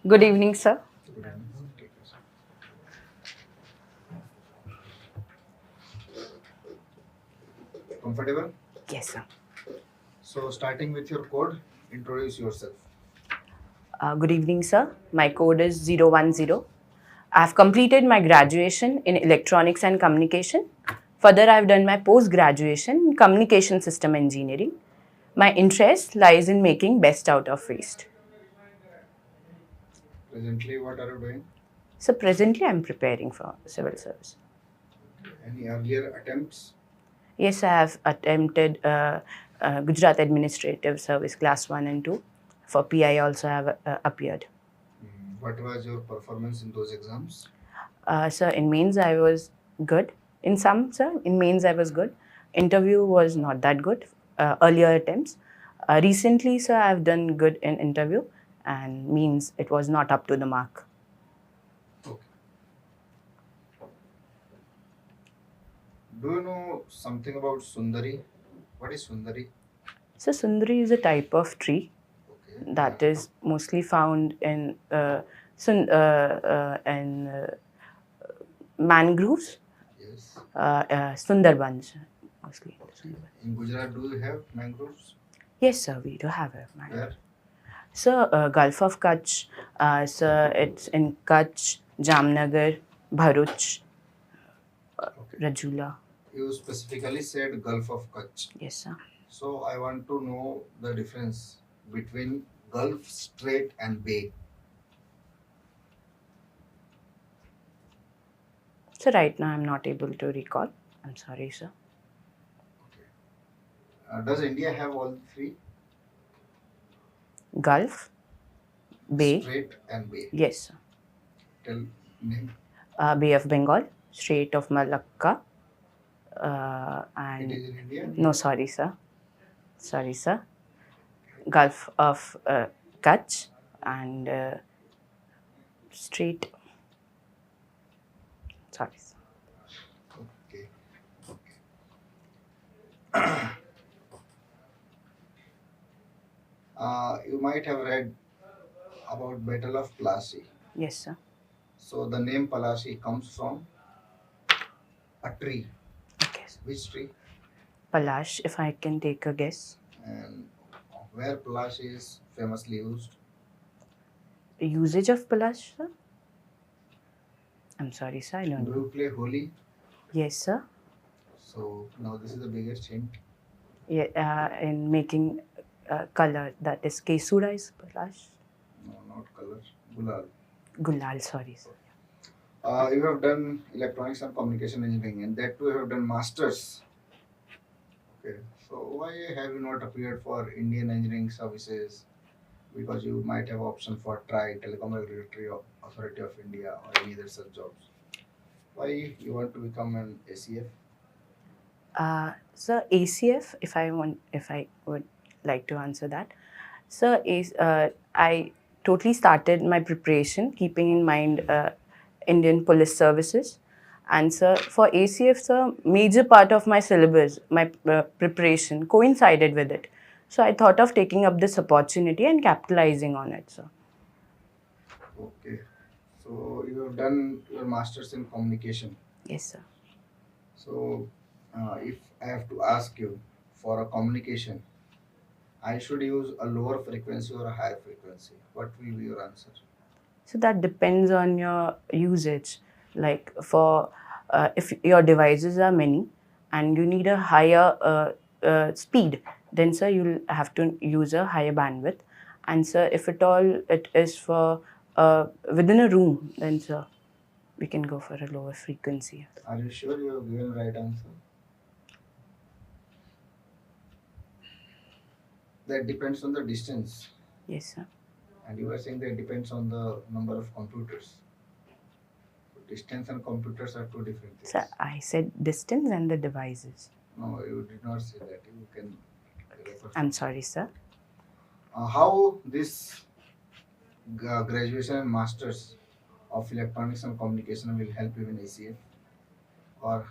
Good evening, sir. Good evening. Comfortable? Yes, sir. So starting with your code, introduce yourself. Good evening, sir. My code is 010. I have completed my graduation in Electronics and Communication. Further, I have done my post-graduation in Communication System Engineering. My interest lies in making best out of waste. Presently, what are you doing? So presently, I am preparing for civil service. Any earlier attempts? Yes, I have attempted Gujarat Administrative Service Class 1 and 2. For PI also I have appeared. What was your performance in those exams? Sir, in mains I was good. In some, sir, in mains I was good. Interview was not that good. Earlier attempts. Recently, sir, I have done good in interview and means it was not up to the mark. Okay. Do you know something about Sundari? What is Sundari? So Sundari is a type of tree Okay. that is mostly found in mangroves, Yes. Sundarbans mostly. In Gujarat, do you have mangroves? Yes, sir, we do have a mangrove. Where? Sir, Gulf of Kutch, sir, it's in Kutch, Jamnagar, Bharuch, Okay. Rajula. You specifically said Gulf of Kutch. Yes, sir. So I want to know the difference between Gulf, Strait and Bay. So right now I'm not able to recall. I'm sorry, sir. Does India have all three? Gulf, Bay. Strait and Bay. Yes, sir. Tell name. Bay of Bengal, Strait of Malacca, It and is in India. no, sorry, sir. Sorry, sir. Gulf of Kutch and Strait. Sorry, sir. Okay. You might have read about Battle of Plassey. Yes, sir. So the name Plassey comes from a tree. Okay, sir. Which tree? Palash, if I can take a guess. And where Plassey is famously used? Usage of Palash, sir? I'm sorry, sir. I don't Do know. you play Holi? Yes, sir. So now this is the biggest hint. Yeah, in making color, that is Kesura is Palash. No, not color. Gulal. Gulal, sorry, sir. You have done electronics and communication engineering, and that too you have done masters. Okay, so why have you not appeared for Indian Engineering Services? Because you might have option for TRAI, Telecom Regulatory Authority of India, or any other such jobs. Why you want to become an ACF? Sir, ACF, if I would like to answer that. Sir, I totally started my preparation keeping in mind Indian Police Services. And sir, for ACF, sir, major part of my syllabus, my preparation coincided with it. So I thought of taking up this opportunity and capitalizing on it, sir. Okay, so you have done your masters in communication. Yes, sir. So if I have to ask you for a communication, I should use a lower frequency or a higher frequency. What will be your answer? So that depends on your usage. Like for if your devices are many and you need a higher speed, then sir you'll have to use a higher bandwidth. And sir, if at all it is for within a room, then sir we can go for a lower frequency. Are you sure you have given right answer? That depends on the distance. Yes, sir. And you are saying that it depends on the number of computers. So distance and computers are two different things. Sir, I said distance and the devices. No, you did not say that. You can refer. I'm sorry, sir. How this graduation and masters of electronics and communication will help you in ACF? Or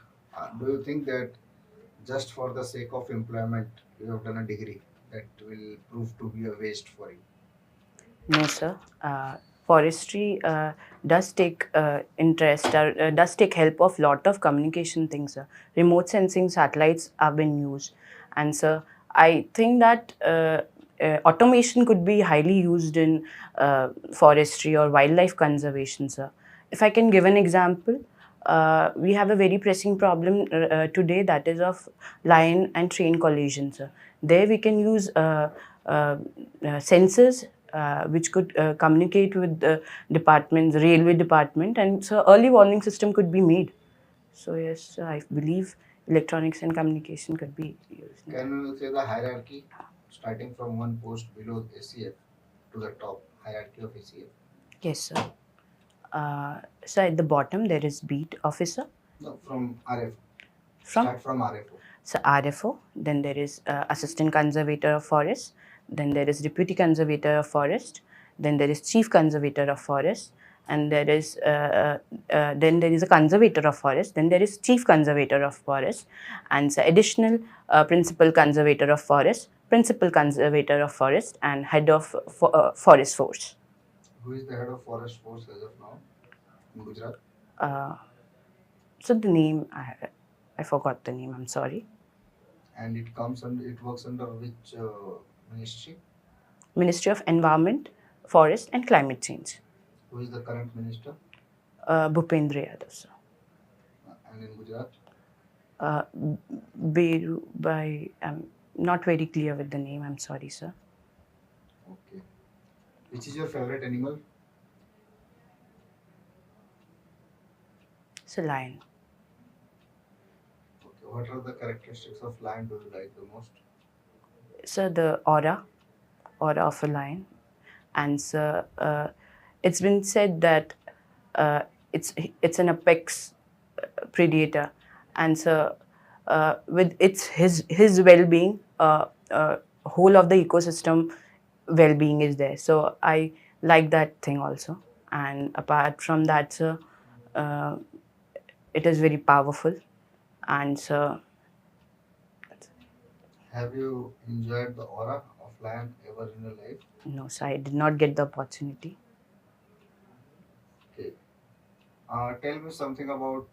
do you think that just for the sake of employment you have done a degree that will prove to be a waste for you? No, sir. forestry does take interest or does take help of lot of communication things. Remote sensing satellites have been used, and so I think that automation could be highly used in forestry or wildlife conservation, sir. If I can give an example, we have a very pressing problem today, that is of lion and train collision, sir. There we can use sensors which could communicate with the departments, railway department, and so early warning system could be made. So yes, I believe electronics and communication could be used. Can you say the hierarchy starting from one post below ACF to the top hierarchy of ACF? Yes, sir. So at the bottom there is beat officer. No, from RF. From? Start from RFO. So RFO, then there is Assistant Conservator of Forest, then there is Deputy Conservator of Forest, then there is Chief Conservator of Forest, and then there is a Conservator of Forest, then there is Chief Conservator of Forest, and so additional Principal Conservator of Forest, Principal Conservator of Forest, and Head of Forest Force. Who is the head of Forest Force as of now in Gujarat? So the name, I forgot the name, I'm sorry. And it works under which ministry? Ministry of Environment, Forest and Climate Change. Who is the current minister? Bhupendra Yadav, sir. And in Gujarat? I'm not very clear with the name, I'm sorry, sir. Okay. Which is your favorite animal? It's a lion. Okay. What are the characteristics of lion do you like the most? So the aura of a lion, and so it's been said that it's an apex predator, and so with his well-being, whole of the ecosystem well-being is there. So I like that thing also, and apart from that, sir, it is very powerful, and so. Have you enjoyed the aura of lion ever in your life? No, sir, I did not get the opportunity. Okay. Tell me something about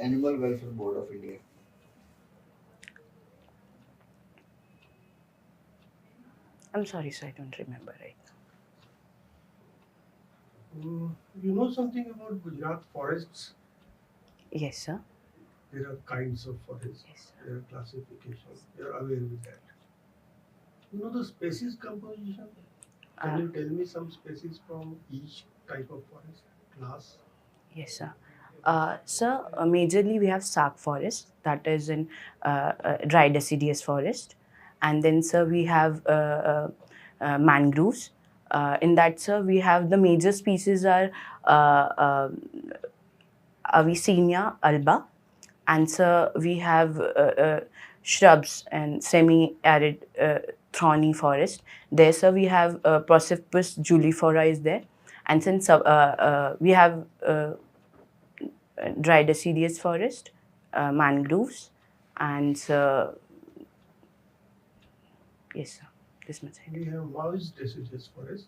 Animal Welfare Board of India. I'm sorry, sir, I don't remember right You know something about Gujarat forests? now. Yes, sir. There are kinds of forests. Yes, sir. There are classifications. You are aware with that. You know the species composition? Can you tell me some species from each type of forest class? Yes, sir. Sir, majorly we have Saak forest, that is in dry deciduous forest, and then, sir, we have mangroves. In that, sir, we have the major species are Avicennia alba, and sir, we have shrubs and semi-arid thorny forest. There, sir, we have Prosopis julifera is there, and since we have dry deciduous forest, mangroves, and yes, sir, this much. We have moist deciduous forest.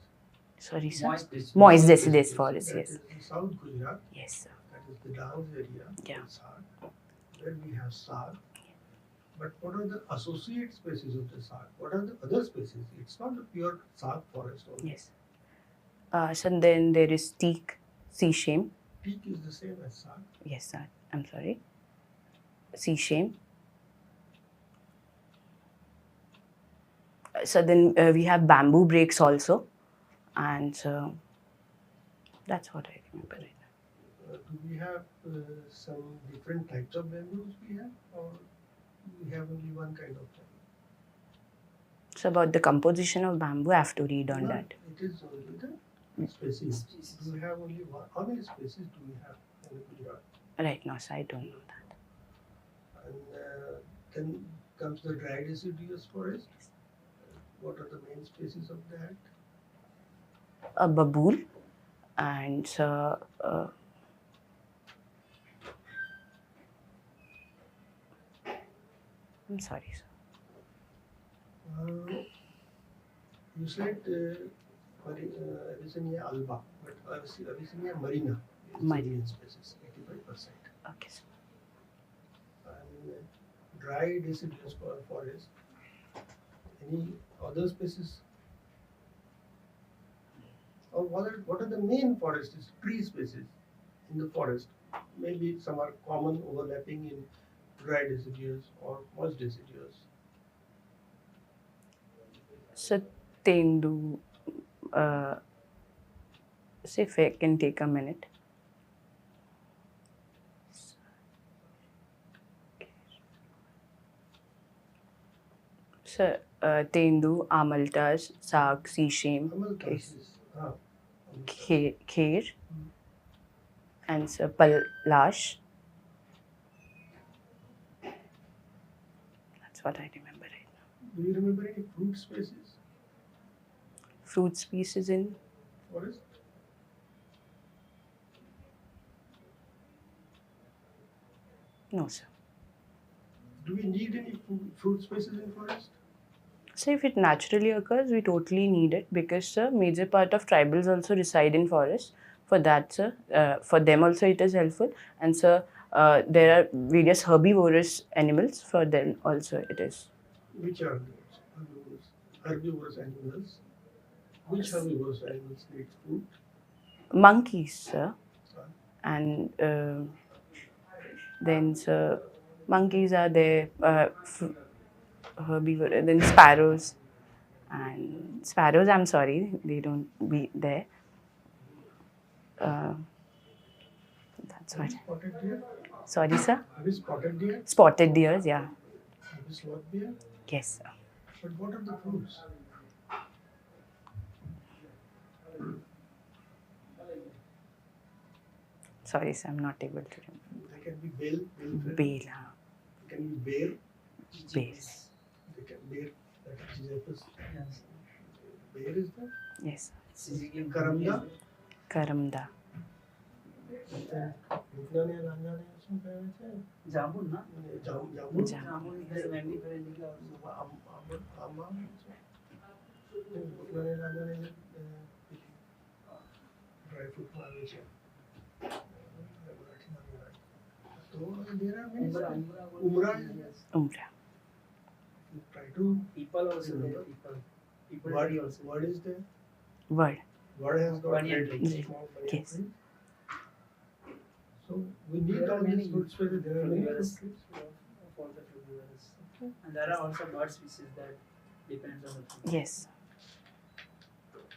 Sorry, sir. Moist deciduous. Moist deciduous forest, That yes. is in South Gujarat. Yes, sir. That is the downs area. Yeah. In Saag. Where we have Saag. But what are the associate species of the Saag? What are the other species? It's not the pure Saag forest only. Yes. So then there is teak, sea shame. Teak is the same as Saag. Yes, sir. I'm sorry. Sea shame. So then we have bamboo breaks also, and so that's what I remember right now. Do we have some different types of bamboos we have, or we have only one kind of bamboo? So about the composition of bamboo, I have to read on No, that. it is only the species. Do we have only one? How many species do we have in Gujarat? Right now, so I don't know that. And then comes the dry deciduous forest. What are the main species of that? A babool, and I'm sorry, sir. You said Abyssinia alba, but Abyssinia marina is Marina. Indian species, 85%. Okay, sir. And dry deciduous forest. Any other species? Or what are the main forests, tree species in the forest? Maybe some are common overlapping in dry deciduous or moist deciduous. So, Tendu, see if I can take a minute. So, Tendu, Amaltas, Saag, Sishim, Amalthus is Kher, and so Palash. That's what I remember right now. Do you remember any fruit species? Fruit species in Forest? no, sir. Do we need any fruit species in forest? So if it naturally occurs, we totally need it because, sir, major part of tribals also reside in forest. For that, sir, for them also it is helpful. And, sir, there are various herbivorous animals. For them also it is. Which are those herbivorous animals? Which herbivorous animals need food? Monkeys, sir. And then, sir, monkeys are there. Herbivore, then sparrows. And sparrows, I'm sorry, they don't be there. That's what. Spotted deer? Sorry, sir. Have you spotted deer? Spotted deers, yeah. Have you sloth deer? Yes, sir. But what are the fruits? Sorry, sir, I'm not able to remember. They can be bale. Bale, huh? They can be bear. Bale. They can bear. That is 𝑾𝒊𝒕𝒉. Bear is there? Yes, sir. Karamda. Karamda. ભૂખલાને લાંજાને શું કહેવાય છે? જાંબુ ના જાંબુ. જાંબુ વેન્ડી કરેલી કે આમાં ભૂખલાને લાંજાને dry ફ્રૂટમાં આવે છે. તો there are many Umra. Umbra. Try to people also there, people tree also. what is there? Word. What has got Banyan red tree. small banyan Yes. tree. So we need There are all these many fruit species. There are many fruit frugivorous trees. of all the frugivorous. And there are also bird species that depends on the food. Yes.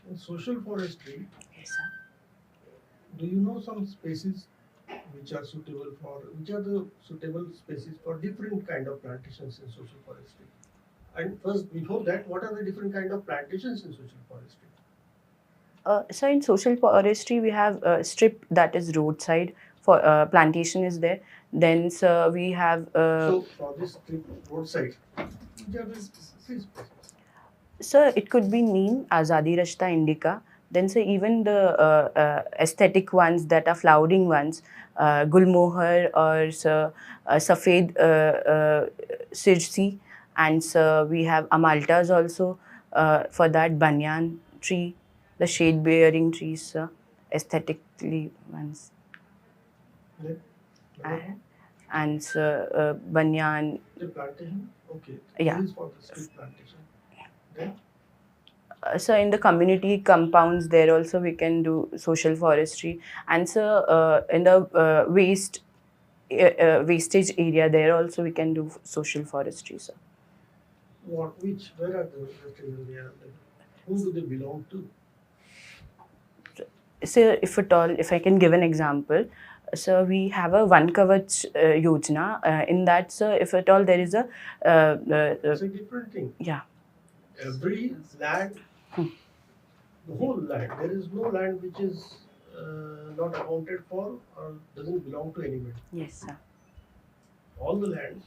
In social forestry, Yes, sir. do you know some species which are the suitable species for different kind of plantations in social forestry? And first, before that, what are the different kind of plantations in social forestry? So in social forestry, we have strip, that is roadside. For plantation is there. Then, sir, we have. So for this roadside, which are the species? Sir, it could be neem, Azadi Rashta indica. Then, sir, even the aesthetic ones that are flowering ones, Gulmohar or sir, Safed Sirsi. And, sir, we have Amaltas also for that, banyan tree, the shade-bearing trees, sir, aesthetically ones. Yeah. And sir, banyan. The plantation? Okay. Yeah. This is for the street plantation. Then? So in the community compounds, there also we can do social forestry. And so in the wastage area, there also we can do social forestry, sir. Where are the wastage area? Who do they belong to? So if I can give an example, so we have a 𝑾𝒊𝒕𝒉 Yojana. In that, sir, if at all there is a It's a different thing. yeah. Every land, the whole land, there is no land which is not accounted for or doesn't belong to anybody. Yes, sir. All the lands,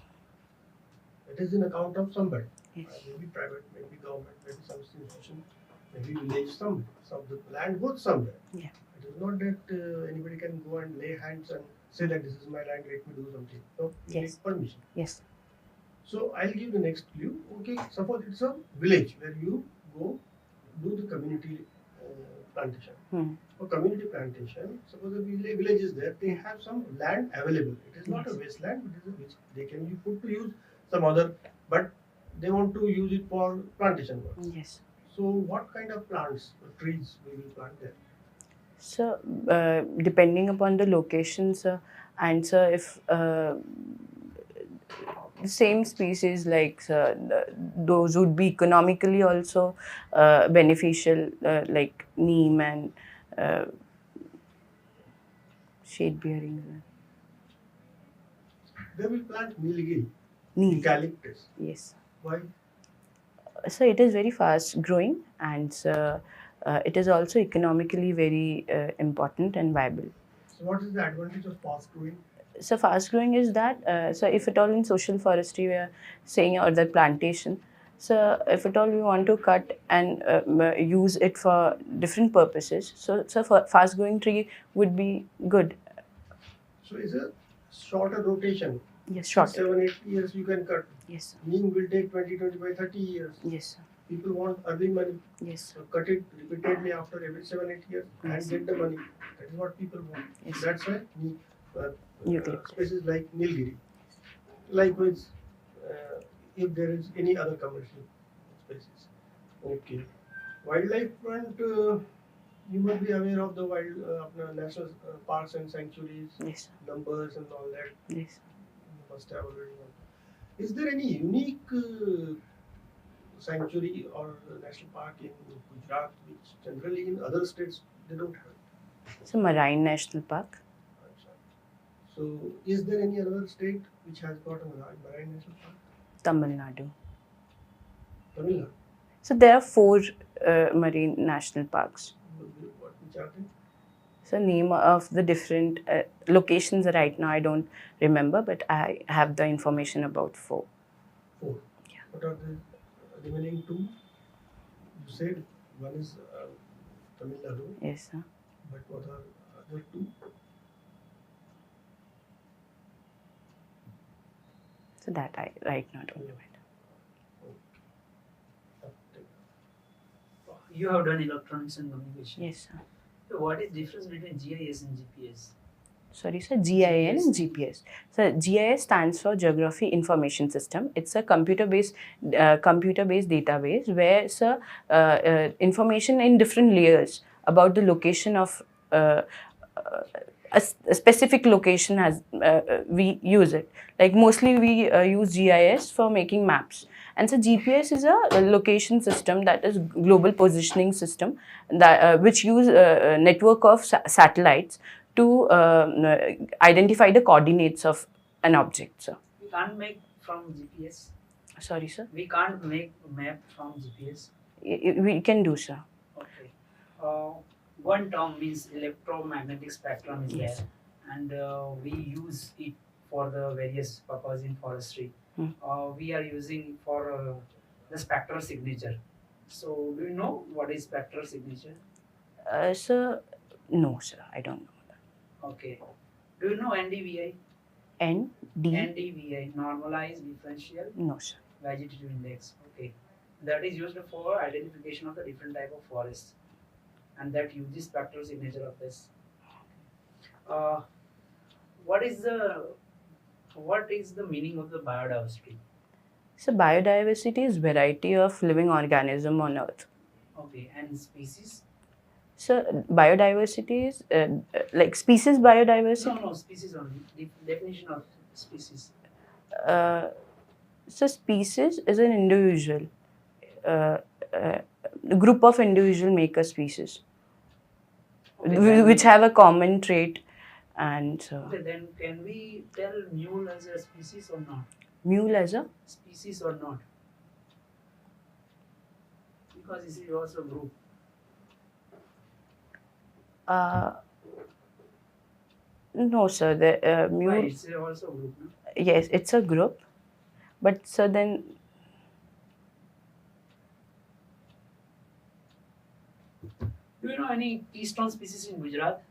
it is in account of somebody. Yes. Maybe private, maybe government, maybe some institution, maybe village, somebody. So the land goes somewhere. Yeah. It is not that anybody can go and lay hands and say that this is my land, let me do something. No, you Yes. need permission. Yes. So I'll give the next clue. Okay, suppose it's a village where you go do the community plantation. Hmm. For community plantation, suppose a village is there, they have some land available. It is not a Yes. wasteland, but it is a which they can be put to use some other, but they want to use it for plantation work. Yes. So what kind of plants or trees we will plant there? So, depending upon the location, sir, and sir, if the same species like those would be economically also beneficial, like neem and uh, shade bearing. They will plant nilgiri, Neem. eucalyptus. Yes. Why? So it is very fast growing, and it is also economically very important and viable. So what is the advantage of fast growing? So fast growing is that so if at all in social forestry we are saying, or the plantation, so if at all we want to cut and use it for different purposes, so for fast growing tree would be good. So it's a shorter rotation. Yes, short. 7, 8 years you can cut. Yes. Neem will take 20, 25, 30 years. Yes. People want early money. Yes. So cut it repeatedly after every 7, 8 years Yes. and get the money. That is what people want. Yes. That's why Eucalyptus. species like Nilgiri. Likewise, if there is any other commercial species. Okay. Wildlife front, you must be aware of the national parks and sanctuaries, Yes. numbers and all that. Yes. You must have already known. Is there any unique sanctuary or national park in Gujarat which generally in other states they don't have? So Marine National Park, So is there any other state which has got a marine national park? Tamil Nadu. Tamil Nadu. So there are 4 marine national parks. Which are they? So name of the different locations right now I don't remember, but I have the information about 4. 4. Yeah. What are the remaining 2? You said one is Tamil Nadu, Yes, sir. but what are other 2? So that I right now don't know. You have done electronics and communication. Yes, sir. So what is difference between GIS and GPS? Sorry, sir. GIN and GPS. So GIS stands for Geography Information System. It's a computer-based database where information in different layers about the location of a specific location has we use it. Like mostly we use GIS for making maps. And so GPS is a location system, that is global positioning system, that which use a network of satellites to identify the coordinates of an object. So, We can't make from GPS. sorry, sir. We can't make map from GPS. We can do, sir. Okay. One term means electromagnetic spectrum is Yes. there, and we use it for the various purposes in forestry. We are using for the spectral signature. So, do you know what is spectral signature? Sir, no, sir. I don't know. Okay. Do you know NDVI? ND? NDVI, normalized differential No, sir. vegetative index. Okay. That is used for identification of the different type of forests, and that uses spectral signature of this. What is the meaning of the biodiversity? So biodiversity is variety of living organism on Earth. Okay, and species? So biodiversity is like species biodiversity. No, species only. Definition of species. So species is an individual, group of individual make a species, Okay, which have a common trait, and Okay, then can we tell mule as a species or not? mule as a Species or not? Because this is also a group. no, sir. The mule. Why? It's also a group, no? Yes, it's a group, but so then Do you know any keystone species in Gujarat?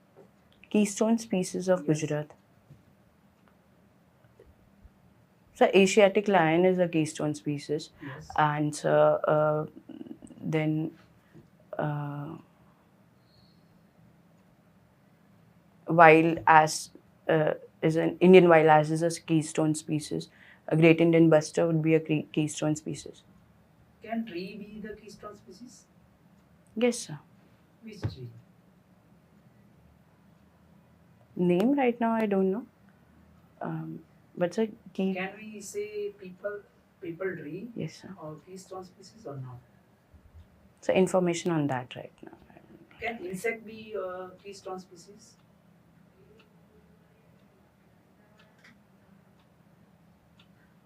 keystone species of Yes. Gujarat. So Asiatic lion is a keystone species, Yes. and then wild ass is an Indian wild ass is a keystone species. A Great Indian Buster would be a keystone species. Can tree be the keystone species? Yes, sir. Which tree? Name right now I don't know. But sir, Can we say people tree yes, sir. or keystone species or not? So information on that right now. Can insect be a keystone species?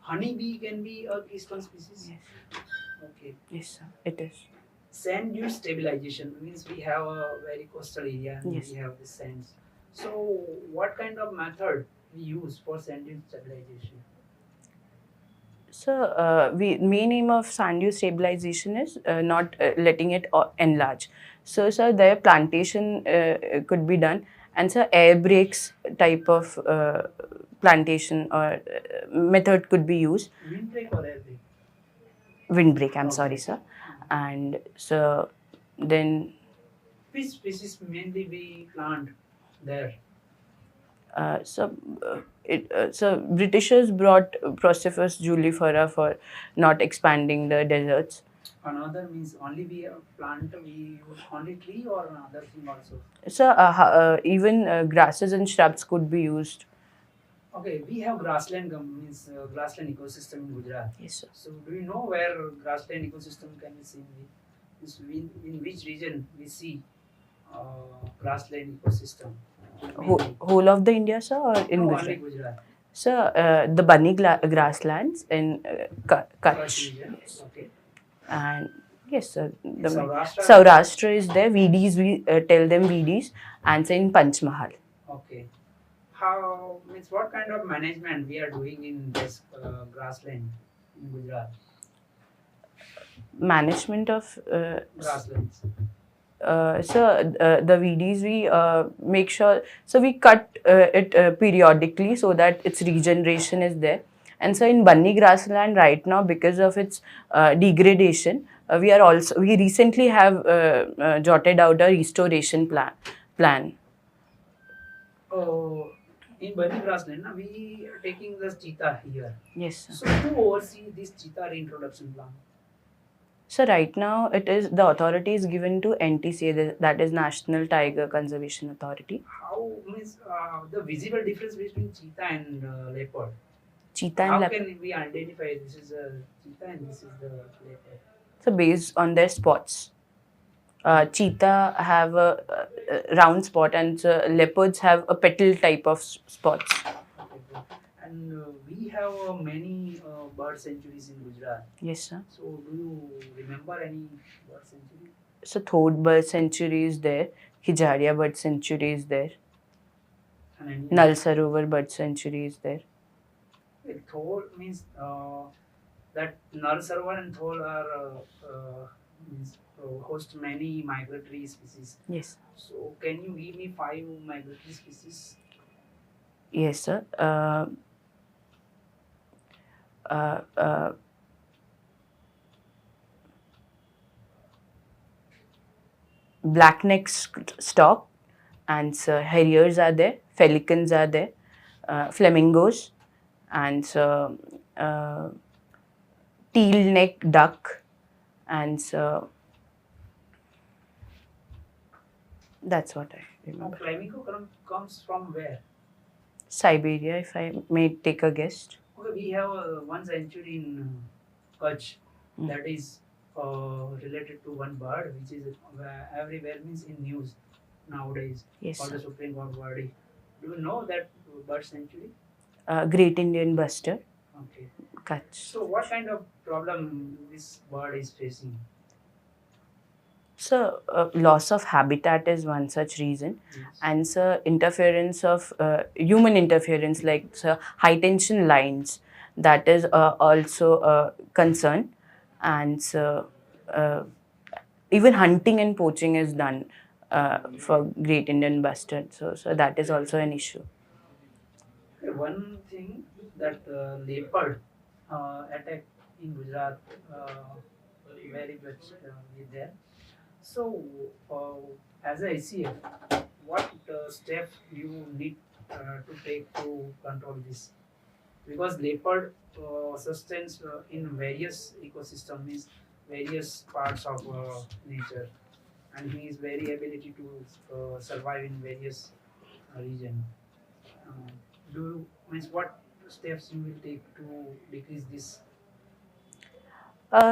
Honeybee can be a keystone species? Yes. Okay. Yes, sir. It is. Sand dune stabilization means we have a very coastal area and Yes. we have the sands. So what kind of method we use for sand dune stabilization? So, main aim of sand dune stabilization is not letting it enlarge. So, sir, their plantation could be done, and sir, air brakes type of plantation or method could be used. Windbreak or air break? Windbreak, I'm sorry, Okay. sir. And so, then Which species mainly we plant there? so Britishers brought Procifus julifera for not expanding the deserts. Another means only we plant, we use only tree or another thing also? So even grasses and shrubs could be used. Okay, we have grassland means grassland ecosystem in Gujarat. Yes, sir. So do you know where grassland ecosystem can be seen? In which region we see grassland ecosystem? Whole of the India, sir, or in No, Gujarat? only Gujarat. So the bunny grasslands in Kutch. Kutch region. Yes. Okay. And yes, sir. The Saurashtra? Saurashtra is there. VDs, we tell them VDs, and say in Panchmahal. Okay. How means what kind of management we are doing in this grassland in Gujarat? Management of Grasslands. the VDs we make sure, so we cut it periodically so that its regeneration is there. And so in Bunny grassland right now, because of its degradation, we recently have jotted out a restoration plan. Oh, in Bunny grassland, we are taking the cheetah here. Yes, sir. So who oversee this cheetah reintroduction plan? So right now it is the authority is given to NTCA, that is National Tiger Conservation Authority. How means the visible difference between cheetah and leopard? Cheetah and How leopard. can we identify this is a cheetah and this is the leopard? So based on their spots. Cheetah have a round spot, and leopards have a petal type of spots. Okay, good. And we have many bird sanctuaries in Gujarat. Yes, sir. So do you remember any bird sanctuary? So Thod Bird Sanctuary is there, Hijaria Bird Sanctuary is there, And any Nal Sarovar Bird Sanctuary is there. Thol means that Nal Sarovar and Thol are means host many migratory species. Yes. So can you give me 5 migratory species? Yes, sir. Blackneck stork, and harriers are there, pelicans are there, flamingos, and teal neck duck, and that's what I remember. Flamingo comes from where? Siberia, if I may take a guess. Okay, we have one sanctuary in Kutch Mm. that is related to one bird, which is everywhere means in news nowadays. Yes, For the sir. Supreme Court verdict. Do you know that bird sanctuary? Great Indian Buster, Okay. Kutch. So what kind of problem this bird is facing? So, loss of habitat is one such reason, Yes. and interference of human interference, like high tension lines, that is also a concern, and even hunting and poaching is done for Great Indian Bustard, so that is also an issue. One thing that leopard attack in Gujarat very much is there. So as a ACF, what step you need to take to control this? Because leopard sustains in various ecosystem, means various parts of nature, and he is very ability to survive in various region. Uh, do you, means what steps you will take to decrease this?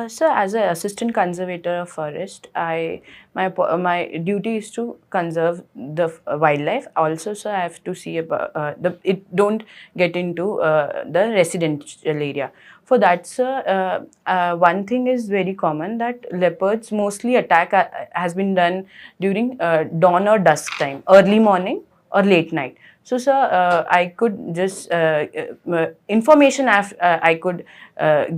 So as an assistant conservator of forest, my duty is to conserve the wildlife. Also, so I have to see about it don't get into the residential area. For that, sir, one thing is very common that leopards mostly attack has been done during dawn or dusk time, early morning or late night. So, sir, I could just information I could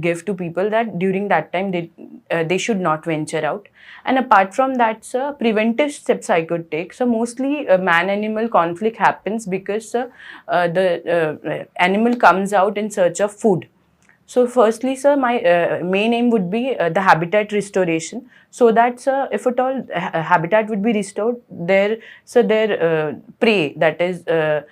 give to people that during that time they should not venture out. And apart from that, sir, preventive steps I could take. So mostly man-animal conflict happens because the animal comes out in search of food. So firstly, sir, my main aim would be the habitat restoration, so that, sir, if at all habitat would be restored, their prey, that is the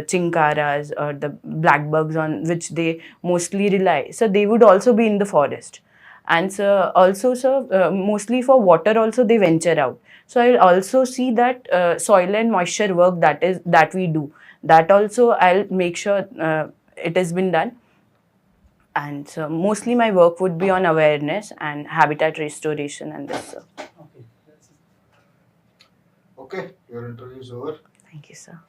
chinkaras or the black bugs on which they mostly rely, so they would also be in the forest. And so also, sir, mostly for water also they venture out. So I'll also see that soil and moisture work that we do. That also I'll make sure it has been done. And so mostly my work would be on awareness and habitat restoration and this. Okay, that's Okay, your interview is over. Thank you, sir.